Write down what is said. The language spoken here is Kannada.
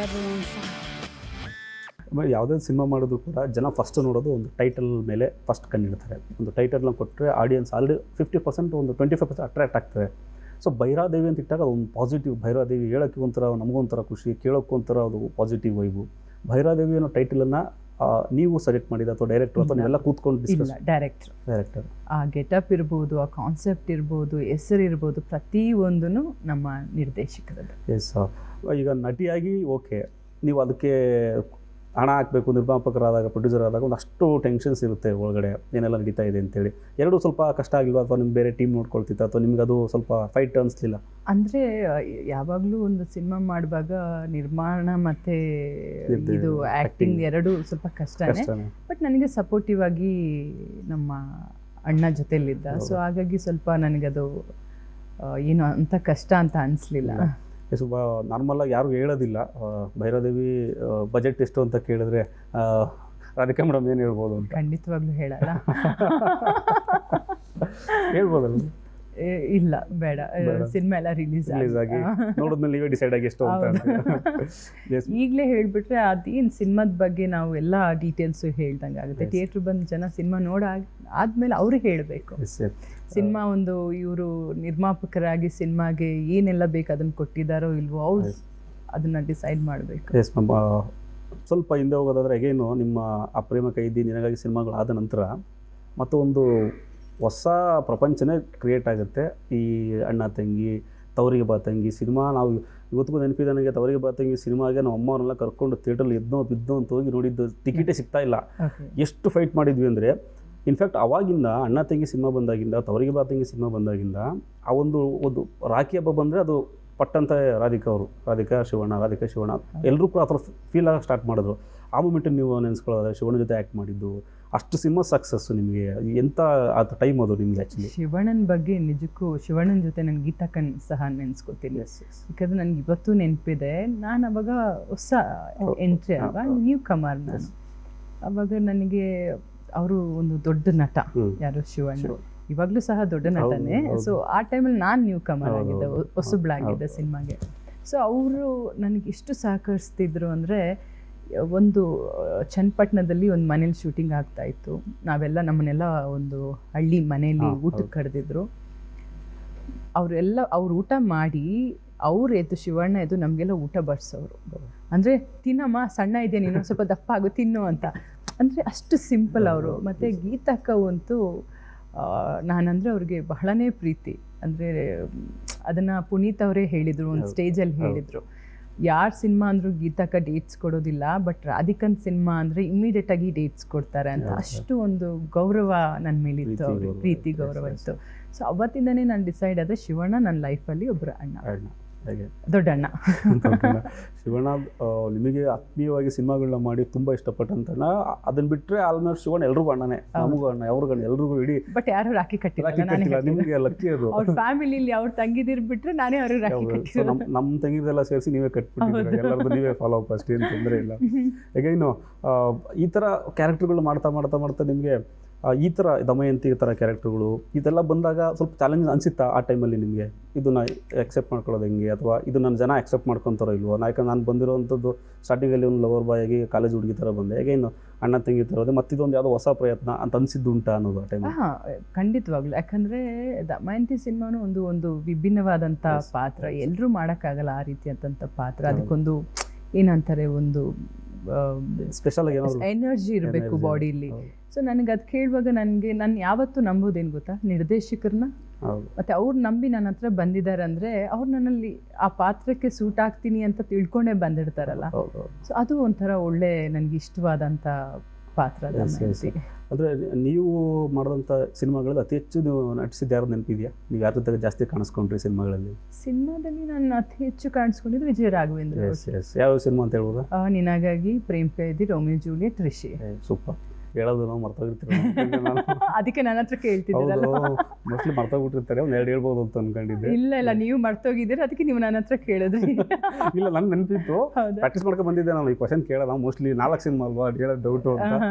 everyone fine. ಆಮೇಲೆ ಯಾವುದೇ ಸಿನಿಮಾ ಮಾಡೋದು ಕೂಡ ಜನ ಫಸ್ಟ್ ನೋಡೋದು ಒಂದು ಟೈಟಲ್ ಮೇಲೆ ಫಸ್ಟ್ ಕಂಡಿಡ್ತಾರೆ. ಒಂದು ಟೈಟಲ್ನ ಕೊಟ್ಟರೆ ಆಡಿಯನ್ಸ್ ಆಲ್ರೆಡಿ 50% ಒಂದು 25% ಅಟ್ರಾಕ್ಟ್ ಆಗ್ತಾರೆ. ಸೊ ಭೈರಾದೇವಿ ಅಂತ ಇಟ್ಟಾಗ ಅದೊಂದು ಪಾಸಿಟಿವ್. ಭೈರಾದೇವಿ ಹೇಳೋಕ್ಕೆ ಒಂಥರ ನಮಗೊಂಥರ ಖುಷಿ, ಕೇಳೋಕ್ಕೆ ಒಂಥರ ಅದು ಪಾಸಿಟಿವ್ ವೈಬು. ಭೈರಾದೇವಿ ಅನ್ನೋ ಟೈಟಲನ್ನು ನೀವು ಸಜೆಕ್ಟ್ ಮಾಡಿದ ಅಥವಾ ಡೈರೆಕ್ಟರ್ ಅಥವಾ ನೀವೆಲ್ಲ ಕೂತ್ಕೊಂಡು ಡಿಸ್ಕಸ್? ಡೈರೆಕ್ಟರ್. ಆ ಗೆಟಪ್ ಇರ್ಬೋದು, ಆ ಕಾನ್ಸೆಪ್ಟ್ ಇರ್ಬೋದು, ಹೆಸರು ಇರ್ಬೋದು, ಪ್ರತಿಯೊಂದೂ ನಮ್ಮ ನಿರ್ದೇಶಕರದ್ದು. ಎಸ್. ಈಗ ನಟಿಯಾಗಿ ಓಕೆ, ನೀವು ಅದಕ್ಕೆ ಹಣ ಹಾಕಬೇಕು, ನಿರ್ಮಾಪಕರಾದಾಗ ಪ್ರೊಡ್ಯೂಸರ್ ಆದಾಗ ಒಂದಷ್ಟು ಟೆನ್ಷನ್ಸ್ ಇರುತ್ತೆ ಒಳಗಡೆ, ಏನೆಲ್ಲ ನಡೀತಾ ಇದೆ ಅಂತೇಳಿ. ಎರಡೂ ಸ್ವಲ್ಪ ಕಷ್ಟ ಆಗಿಲ್ವಾ, ಅಥವಾ ನಿಮ್ಮ ಬೇರೆ ಟೀಮ್ ನೋಡ್ಕೊಳ್ತಿತ್ತ, ಅಥವಾ ನಿಮ್ಗೆ ಅದು ಸ್ವಲ್ಪ ಫೈಟ್ ಅನಿಸ್ಲಿಲ್ಲ? ಅಂದರೆ ಯಾವಾಗಲೂ ಒಂದು ಸಿನಿಮಾ ಮಾಡುವಾಗ ನಿರ್ಮಾಣ ಮತ್ತು ಇದು ಆ್ಯಕ್ಟಿಂಗ್ ಎರಡೂ ಸ್ವಲ್ಪ ಕಷ್ಟನೇ. ಬಟ್ ನನಗೆ ಸಪೋರ್ಟಿವ್ ಆಗಿ ನಮ್ಮ ಅಣ್ಣ ಜೊತೆಲಿದ್ದ. ಸೊ ಹಾಗಾಗಿ ಸ್ವಲ್ಪ ನನಗದು ಏನು ಅಂತ ಕಷ್ಟ ಅಂತ ಅನಿಸ್ಲಿಲ್ಲ. ಸ್ವಲ್ಪ ನಾರ್ಮಲಾಗಿ ಯಾರು ಹೇಳೋದಿಲ್ಲ. ಭೈರಾದೇವಿ ಬಜೆಟ್ ಎಷ್ಟು ಅಂತ ಕೇಳಿದ್ರೆ ರಾಧಿಕಾ ಮೇಡಮ್ ಏನು ಹೇಳ್ಬೋದು ಅಂತ? ಖಂಡಿತವಾಗ್ಲೂ ಹೇಳಲ್ಲ. ಹೇಳ್ಬೋದಲ್ಲ? ಇಲ್ಲ, ಬೇಡ. ಸಿನಿಮಾ ಎಲ್ಲ ರಿಲೀಸ್ ಆಗಿ ನೋಡಿದ್ಮೇಲೆ ನೀವೇ ಡಿಸೈಡ್ ಆಗಿ ಎಷ್ಟು ಅಂತ ಈಗಲೇ ಹೇಳ್ಬಿಟ್ರೆ ಅದೇನು ಸಿನಿಮಾದ ಬಗ್ಗೆ ನಾವು ಎಲ್ಲ ಡೀಟೇಲ್ಸು ಹೇಳ್ದಂಗೆ ಆಗುತ್ತೆ. ಥಿಯೇಟ್ರ್ ಬಂದು ಜನ ಸಿನಿಮಾ ಆದ್ಮೇಲೆ ಅವ್ರಿಗೆ ಹೇಳಬೇಕು. ಸಿನಿಮಾ ಒಂದು ಇವರು ನಿರ್ಮಾಪಕರಾಗಿ ಸಿನಿಮಾಗೆ ಏನೆಲ್ಲ ಬೇಕು ಅದನ್ನು ಕೊಟ್ಟಿದ್ದಾರೋ ಇಲ್ವೋ ಅವ್ರು ಅದನ್ನು ಡಿಸೈಡ್ ಮಾಡಬೇಕು. Yes ma'am. ಸ್ವಲ್ಪ ಹಿಂದೆ ಹೋಗೋದಾದ್ರೆ ಅಗೇನು ನಿಮ್ಮ ಆ ಪ್ರೇಮ ಕೈದಿ, ನಿನಗಾಗಿ ಸಿನಿಮಾಗಳು ಆದ ನಂತರ ಮತ್ತೊಂದು ಹೊಸ ಪ್ರಪಂಚನೇ ಕ್ರಿಯೇಟ್ ಆಗುತ್ತೆ. ಈ ಅಣ್ಣ ತಂಗಿ, ತವರಿಗೆ ಬಾ ತಂಗಿ ಸಿನಿಮಾ ನಾವು ಇವತ್ತಿಗೂ ನೆನಪಿದೆ ನನಗೆ. ತವರಿಗೆ ಬಾ ತಂಗಿ ಸಿನಿಮಾಗೆ ನಾವು ಅಮ್ಮವ್ರನ್ನೆಲ್ಲ ಕರ್ಕೊಂಡು ಥಿಯೇಟ್ರಲ್ಲಿ ಎದ್ದೋ ಬಿದ್ದೋ ಅಂತ ಹೋಗಿ ನೋಡಿದ್ದು, ಟಿಕೆಟೇ ಸಿಗ್ತಾ ಇಲ್ಲ. ಎಷ್ಟು ಫೈಟ್ ಮಾಡಿದ್ವಿ ಅಂದರೆ, ಇನ್ಫ್ಯಾಕ್ಟ್ ಅವಾಗಿಂದ ಅಣ್ಣ ತಂಗಿ ಸಿನಿಮಾ ಬಂದಾಗಿಂದ, ತವರಿಗೆ ಬಾ ತಂಗಿ ಸಿನಿಮಾ ಬಂದಾಗಿಂದ ಆ ಒಂದು ರಾಖಿ ಹಬ್ಬ ಬಂದರೆ ಅದು ಪಟ್ಟಂತ ರಾಧಿಕಾ ಶಿವಣ್ಣ ಎಲ್ಲರೂ ಕೂಡ ಆ ಥರ ಫೀಲ್ ಆಗಿ ಸ್ಟಾರ್ಟ್ ಮಾಡಿದ್ರು. ಆ ಮೂಮೆಂಟಲ್ಲಿ ನೀವು ನೆನೆಸ್ಕೊಳ್ಳೋದ್ರೆ ಶಿವಣ್ಣ ಜೊತೆ ಆ್ಯಕ್ಟ್ ಮಾಡಿದ್ದು, ಅಷ್ಟು ಸಿನಿಮಾ ಸಕ್ಸಸ್ಸು ನಿಮಗೆ ಎಂಥ ಆ ಟೈಮ್ ಅದು ನಿಮಗೆ? ಆ್ಯಕ್ಚುಲಿ ಶಿವಣ್ಣನ ಬಗ್ಗೆ ನಿಜಕ್ಕೂ ಶಿವಣ್ಣನ ಜೊತೆ ನಾನು ಗೀತಾಕನ್ ಸಹ ನೆನೆಸ್ಕೊತೀನಿ. ಯಾಕಂದರೆ ನನಗೆ ಇವತ್ತು ನೆನಪಿದೆ, ನಾನು ಅವಾಗ ಹೊಸ ಎಂಟ್ರಿ ಅಲ್ವಾ, ನ್ಯೂ ಕಮರ್ ನಾನು. ಅವಾಗ ನನಗೆ ಅವರು ಒಂದು ದೊಡ್ಡ ನಟ, ಯಾರು ಶಿವಣ್ಣ, ಇವಾಗಲೂ ಸಹ ದೊಡ್ಡ ನಟನೇ. ಸೊ ಆ ಟೈಮಲ್ಲಿ ನಾನು ನ್ಯೂ ಕಮರ್ ಆಗಿದ್ದೆ, ಹೊಸಬ್ಳಾಗಿದ್ದೆ ಸಿನಿಮಾಗೆ. ಸೊ ಅವರು ನನಗೆ ಎಷ್ಟು ಸಹಕರಿಸ್ತಿದ್ರು ಅಂದರೆ, ಒಂದು ಚನ್ನಪಟ್ಟಣದಲ್ಲಿ ಒಂದು ಮನೇಲಿ ಶೂಟಿಂಗ್ ಆಗ್ತಾಯಿತ್ತು. ನಾವೆಲ್ಲ ನಮ್ಮನ್ನೆಲ್ಲ ಒಂದು ಹಳ್ಳಿ ಮನೆಯಲ್ಲಿ ಊಟಕ್ಕೆ ಕರೆದಿದ್ರು. ಅವ್ರು ಊಟ ಮಾಡಿ ಅವ್ರು ಎದ್ದು ಶಿವಣ್ಣ ಎದ್ದು ನಮಗೆಲ್ಲ ಊಟ ಬಡಿಸೋರು. ಅಂದರೆ ತಿನ್ನಮ್ಮ, ಸಣ್ಣ ಇದೆ ನೀನು, ಸ್ವಲ್ಪ ದಪ್ಪ ಆಗು, ತಿನ್ನು ಅಂತ. ಅಂದರೆ ಅಷ್ಟು ಸಿಂಪಲ್ ಅವರು. ಮತ್ತು ಗೀತಕ್ಕವಂತೂ ನಾನಂದರೆ ಅವ್ರಿಗೆ ಬಹಳನೇ ಪ್ರೀತಿ. ಅಂದರೆ ಅದನ್ನು ಪುನೀತ್ ಅವರೇ ಹೇಳಿದರು, ಒಂದು ಸ್ಟೇಜಲ್ಲಿ ಹೇಳಿದರು, ಯಾರು ಸಿನಿಮಾ ಅಂದರೂ ಗೀತಕ್ಕ ಡೇಟ್ಸ್ ಕೊಡೋದಿಲ್ಲ, ಬಟ್ ರಾಧಿಕನ್ ಸಿನಿಮಾ ಅಂದರೆ ಇಮಿಡಿಯೇಟಾಗಿ ಡೇಟ್ಸ್ ಕೊಡ್ತಾರೆ ಅಂತ. ಅಷ್ಟು ಒಂದು ಗೌರವ ನನ್ನ ಮೇಲಿತ್ತು, ಅವ್ರಿಗೆ ಪ್ರೀತಿ ಗೌರವ ಇತ್ತು. ಸೊ ಅವತ್ತಿಂದನೇ ನಾನು ಡಿಸೈಡ್ ಆದೆ, ಶಿವಣ್ಣ ನನ್ನ ಲೈಫಲ್ಲಿ ಒಬ್ಬರು ಅಣ್ಣ, ದೊಡ್ಡ ಅಣ್ಣ. ಶಿವಣ್ಣ ನಿಮಗೆ ಆತ್ಮೀಯವಾಗಿ ಸಿನಿಮಾಗಳನ್ನ ಮಾಡಿ ತುಂಬ ಇಷ್ಟಪಟ್ಟಂತ ಅದನ್ನ ಬಿಟ್ಟರೆ ಆಲ್ಮೋಸ್ಟ್ ಶಿವಣ್ಣ ಎಲ್ರಿಗೂ ಅಣ್ಣನೇ, ನಮಗೂ ಅಣ್ಣ, ಅವ್ರಿಗೂ ಅಣ್ಣ, ಎಲ್ರಿಗೂ ಇಡೀ. ಬಟ್ ಯಾರು ರಾಖಿ ಕಟ್ಟಿಲ್ಲ, ನಿಮಗೆ ಲಕ್ಕಿ ಅದು. ಅವ್ರ ಫ್ಯಾಮಿಲಿಲಿ ಅವ್ರು ತಂಗಿದಿರ್ ಬಿಟ್ರೆ ನಾನೇ ಅವ್ರಿಗೆ ರಾಖಿ ಕಟ್ಟಿಲ್ಲ. ನಮ್ಮ ತಂಗಿದೆಲ್ಲ ಸೇರಿಸಿ ನೀವೇ ಕಟ್ಬಿಟ್ಟಿದ್ದೀರ, ಎಲ್ಲರದ್ದು ನೀವೇ ಫಾಲೋ ಅಪ್, ಅಷ್ಟೇನು ತೊಂದರೆ ಇಲ್ಲ. ಈಗ ಇನ್ನು ಈ ಥರ ಕ್ಯಾರೆಕ್ಟರ್ಗಳು ಮಾಡ್ತಾ ನಿಮಗೆ ಈ ಥರ ದಮಯಂತಿ ಥರ ಕ್ಯಾರೆಕ್ಟರ್ಗಳು ಇದೆಲ್ಲ ಬಂದಾಗ ಸ್ವಲ್ಪ ಚಾಲೆಂಜ್ ಅನಿಸುತ್ತಾ ಆ ಟೈಮಲ್ಲಿ ನಿಮಗೆ? ಇದನ್ನು ಎಕ್ಸೆಪ್ಟ್ ಮಾಡ್ಕೊಳ್ಳೋದು ಹೆಂಗೆ, ಅಥವಾ ಇದು ನನ್ನ ಜನ ಎಕ್ಸೆಪ್ಟ್ ಮಾಡ್ಕೊತಾರೋ ಇಲ್ವೋ? ಯಾಕಂದ್ರೆ ನಾನು ಬಂದಿರೋವಂಥದ್ದು ಸ್ಟಾರ್ಟಿಂಗಲ್ಲಿ ಒಂದು ಲವರ್ ಬಾಯ್ ಆಗಿ ಕಾಲೇಜ್ ಹುಡುಗಿ ಥರ ಬಂದೆ, ಹೇಗೆ ಇನ್ನು ಅಣ್ಣ ತಂಗಿ ಥರ ಹೋದೆ, ಮತ್ತಿದೊಂದು ಯಾವುದೋ ಹೊಸ ಪ್ರಯತ್ನ ಅಂತ ಅನಿಸಿದ್ದುಂಟಾ ಅನ್ನೋದು ಆ ಟೈಮ್? ಖಂಡಿತವಾಗ್ಲು. ಯಾಕಂದರೆ ದಮಯಂತಿ ಸಿನಿಮಾನು ಒಂದು ವಿಭಿನ್ನವಾದಂಥ ಪಾತ್ರ, ಎಲ್ಲರೂ ಮಾಡೋಕ್ಕಾಗಲ್ಲ ಆ ರೀತಿಯಾದಂಥ ಪಾತ್ರ. ಅದಕ್ಕೊಂದು ಏನಂತಾರೆ, ಒಂದು ಸ್ಪೆಷಲ್ ಎನರ್ಜಿ ಇರಬೇಕು ಬಾಡಿಲಿ. ಸೊ ನನಗೆ ಅದು ಕೇಳುವಾಗ ನಾನು ಯಾವತ್ತೂ ನಂಬೋದೇನು ಗೊತ್ತಾ, ನಿರ್ದೇಶಕರನ್ನ. ಮತ್ತು ಅವ್ರು ನಂಬಿ ನನ್ನ ಹತ್ರ ಬಂದಿದ್ದಾರೆ ಅಂದರೆ ಅವ್ರು ನನ್ನಲ್ಲಿ ಆ ಪಾತ್ರಕ್ಕೆ ಸೂಟ್ ಆಗ್ತೀನಿ ಅಂತ ತಿಳ್ಕೊಂಡೇ ಬಂದಿರ್ತಾರಲ್ಲ. ಸೊ ಅದು ಒಂಥರ ಒಳ್ಳೆ ನನಗೆ ಇಷ್ಟವಾದಂಥ ಪಾತ್ರ. ಅಂದರೆ ನೀವು ಮಾಡಿದಂಥ ಸಿನಿಮಾಗಳಲ್ಲಿ ಅತಿ ಹೆಚ್ಚು ನೀವು ನಟಿಸಿದ್ದು ಯಾರು ನೆನಪಿದೆಯಾ? ನೀವು ಯಾರ ಜೊತೆಗೆ ಜಾಸ್ತಿ ಕಾಣಿಸ್ಕೊಂಡ್ರಿ ಸಿನಿಮಾಗಳಲ್ಲಿ? ಸಿನಿಮಾದಲ್ಲಿ ನಾನು ಅತಿ ಹೆಚ್ಚು ಕಾಣಿಸ್ಕೊಂಡಿದ್ದು ವಿಜಯ ರಾಘವೇಂದ್ರ. ಯಾವ ಸಿನಿಮಾ ಅಂತ ಹೇಳ್ಬೋದಾ? Ninagagi, Prem Kaidi, Romeo Juliet, Rishi. Super. ಹೇಳೋದು ನಾವು ಮರ್ತೋಗಿರ್ತೀವಿ, ಅದಕ್ಕೆ ನನ್ನ ಹತ್ರ ಕೇಳ್ತಿದ್ದೀರಲ್ಲ. ಮೋಸ್ಟ್ಲಿ ಮರ್ತೋಗ್ಬಿಟ್ಟಿರ್ತಾರೆ, ಒಂದು ಎರಡು ಹೇಳ್ಬೋದು ಅಂತ ಅನ್ಕೊಂಡಿದ್ದೆ. ಇಲ್ಲ, ನೀವು ಮರ್ತೋಗಿದ್ದೀರ, ಅದಕ್ಕೆ ನೀವು ನನ್ನ ಹತ್ರ ಕೇಳಿದ್ರಿ. ಇಲ್ಲ, ನನ್ನ ನೆನಪಿತ್ತು, ಪ್ರಾಕ್ಟೀಸ್ ಮಾಡ್ಕೊಂಡು ಬಂದಿದ್ದೆ ನಾನು ಈ ಕ್ವಶನ್ ಕೇಳೋಣ. ಮೋಸ್ಟ್ಲಿ 4 ಸಿನಿಮಾ ಅಲ್ವಾ, ಹೇಳೋದು ಡೌಟು ಅಂತ.